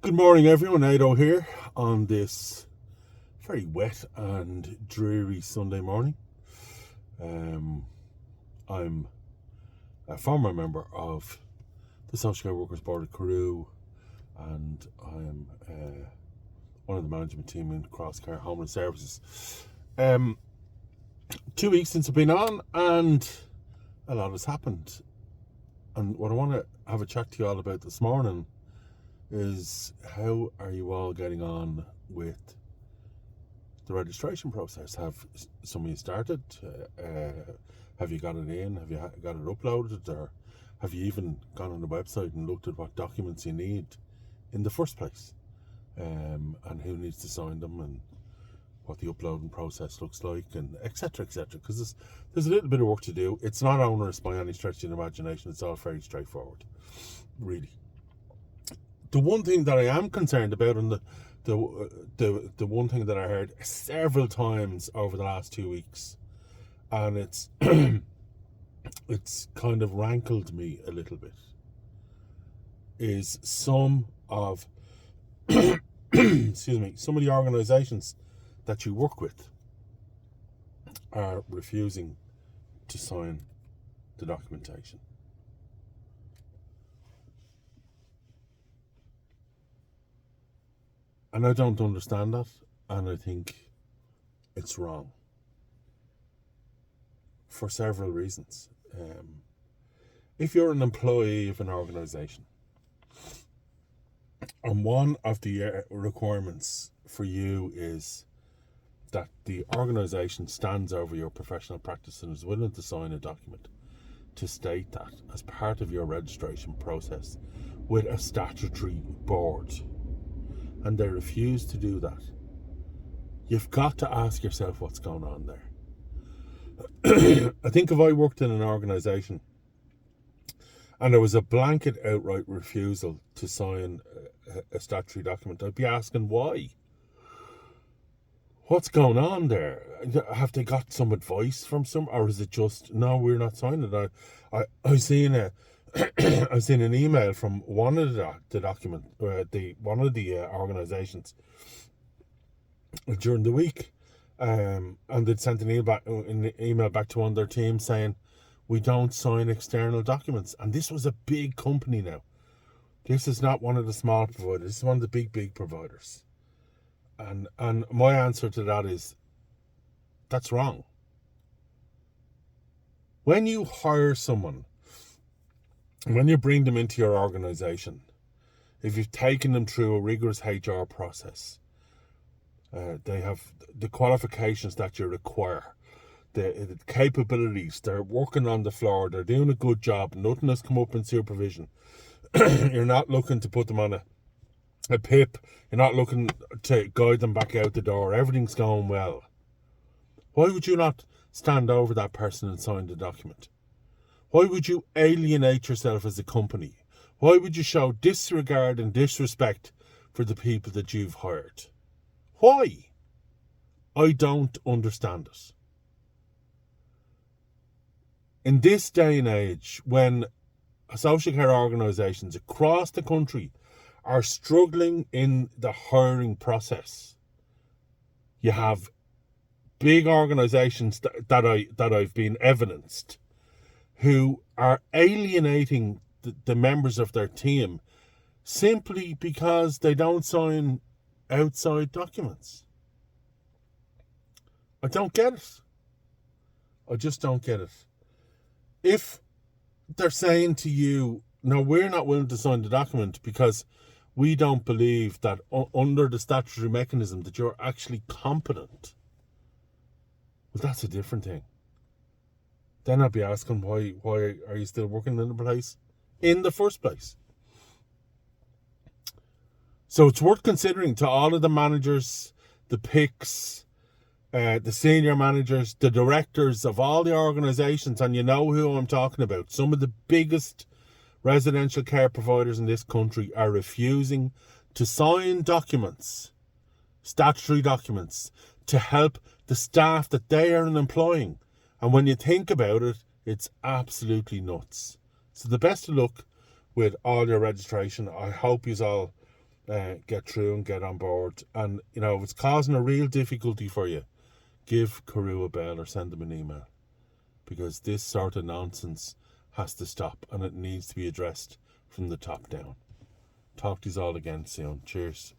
Good morning, everyone. Ado here on this very wet and dreary Sunday morning. I'm a former member of the Social Care Workers Board of Carew, and I'm one of the management team in Crosscare Homeless Services. 2 weeks since I've been on, and a lot has happened. And what I want to have a chat to you all about this morning is how are you all getting on with the registration process? Have some of you started? Have you got it in? Have you got it uploaded? Or have you even gone on the website and looked at what documents you need in the first place? And who needs to sign them, and what the uploading process looks like, and etc. Because there's a little bit of work to do. It's not onerous by any stretch of the imagination. It's all very straightforward, really. The one thing that I am concerned about, and the one thing that I heard several times over the last 2 weeks, and it's it's kind of rankled me a little bit, is some of some of the organisations that you work with are refusing to sign the documentation. And I don't understand that, and I think it's wrong for several reasons. If you're an employee of an organisation, and one of the requirements for you is that the organisation stands over your professional practice and is willing to sign a document to state that as part of your registration process with a statutory board, and they refuse to do that, you've got to ask yourself what's going on there. I think if I worked in an organisation and there was a blanket outright refusal to sign a statutory document, I'd be asking why. What's going on there? Have they got some advice from some, or is it just, no, we're not signing it? I've seen I've seen an email from one of one of the organisations during the week, and they'd sent an email back to one of their team saying, we don't sign external documents. And this was a big company now. This is not one of the small providers. This is one of the big providers. And my answer to that is, that's wrong. When you hire someone, when you bring them into your organisation, if you've taken them through a rigorous HR process, they have the qualifications that you require, the capabilities, they're working on the floor, they're doing a good job, nothing has come up in supervision. You're not looking to put them on a PIP, you're not looking to guide them back out the door, everything's going well. Why would you not stand over that person and sign the document? Why would you alienate yourself as a company? Why would you show disregard and disrespect for the people that you've hired? Why? I don't understand it. In this day and age, when social care organisations across the country are struggling in the hiring process, you have big organisations that I've been evidenced who are alienating the members of their team simply because they don't sign outside documents. I don't get it. I just don't get it. If they're saying to you, no, we're not willing to sign the document because we don't believe that under the statutory mechanism that you're actually competent, well, that's a different thing. Then I'd be asking, why are you still working in the place in the first place? So it's worth considering to all of the managers, the PICs, the senior managers, the directors of all the organisations, and you know who I'm talking about. Some of the biggest residential care providers in this country are refusing to sign documents, statutory documents, to help the staff that they are employing. And when you think about it, it's absolutely nuts. So the best of luck with all your registration. I hope you all get through and get on board. And, you know, if it's causing a real difficulty for you, give Carew a bell or send them an email, because this sort of nonsense has to stop and it needs to be addressed from the top down. Talk to you all again soon. Cheers.